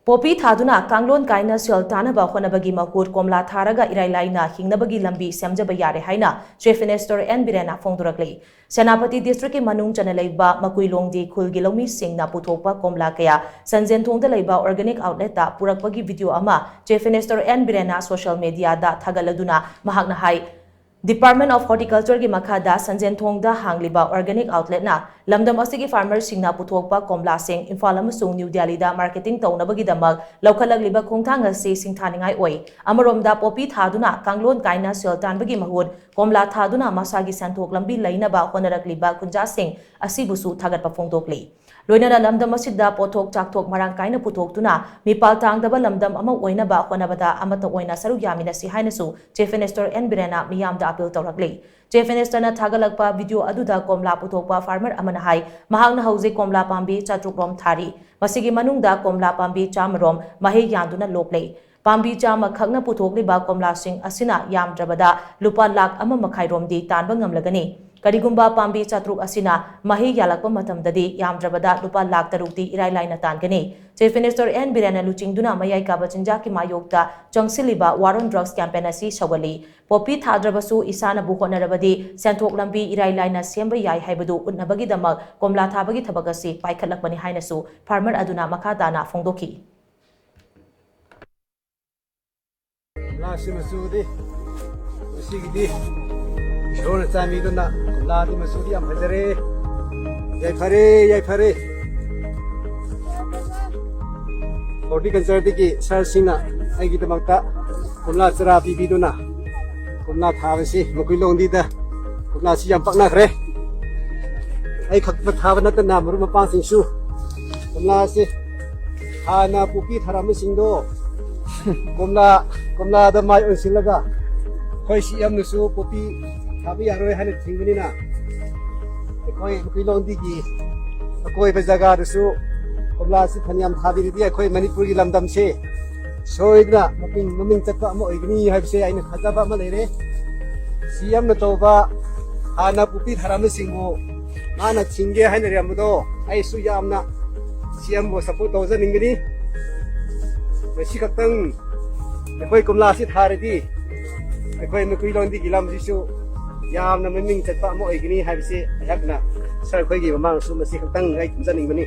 Popi Thaduna, Kanglon Kaina Sil Tanaba Honabagi Mahut, Komla Tharaga Irailina, Hingnabagi Lambi, Samjabayare Haina, Chief Minister N. Birena Fongdurakli. Senapati District Manung Chanalaiba, Makuilongdi, Kulgilomi Singh na Putopa, Komla Kaya, Sanzentongda Laiba Organic Outlet, Purakpagi Video Ama, Chief Minister N. Birena Social Media da Thagaladuna, Mahagnahai. Department of Horticulture ki makhada Sanzentongda hangliba organic outlet na lamdam asigi farmer singna puthokpa komla sing Imphal amasung New Delhi da marketing taunabagi damag laukalagliba khongthang asi singthaningai oi amaromda popi thaduna kanglon kaina sultan bagi mahud komla thaduna masagi santhok lambi lainaba honarakliba kunja sing asibusu thagatpa phongdokli Loinana lamdam asida pothok chakthok marang kaina puthokuna mipal tangdaba lamdam ama oinaba honabada amata oina saru yamina si hainasu Chief Minister N. Birena miyamda appeal tawrakli Chief Minister na thagalakpa video aduda komla puthokpa farmer amana hai mahakna hauji komla pambi chatrukrom thari masigi manungda komla pambi chamarom mahe yanduna loplei Pambi chama khakna puthokliba komla sing asina yamdrabada lupa lakh ama makhairomdi tanba ngamlagani Karigumba Pambi Chatruk Asina, Mahi Yalakpa Matamdadi, Yamdrabada, Lupa Lak Tarukti, Irailai Tangani. Chief Minister N. Birena Luchingduna, Mayai Kabachinjaki Mayokta, Jongsiliba, War on Drugs Campaign Asi Shawali, Popi Thadrabasu, Isana Buhonarabadi, Santok Lambi, Irailai Semba Yai Haibadu, Unabagi Damak, Komla Tabagi Tabagasi, Paikalakmani Hainasu, Farmer Aduna Makadana, Fongdoki. Shona Sami Duna, Ladi Masudia, Mazare, Yafare, Horticulture Diki, Sarsina, I get the Maka, Kumla Serapi Biduna, Kumla Havasi, Mukilong Dida, Kumla Siam Paknakre. I could but have another number of passing shoe. Kumla si Hana Pupi Haramisindo, Kumla the Mai Silaga, Hoshi Amnusu, Pupi. Kami aroy halit tingin na. Ako'y makilong digi. Ako'y bazaga rusu. Kumla si kanyam habi di ako'y Manipuri lamdam si. So idna maming tatpa mo igni have say ay nakataba malere. Siyam na to ba ana pupit haram singo. Mana chinge hay na riyamudo ay suyam na. Siyam mo sa puto sa ningini. Masikatang ako'y kumla si haridi. Ako'y makilong digi lam sisu. Yam na maming tatpa mo ay gini habisi ayag na sir ko'y gimamang sumasi kang ay kumsaning bani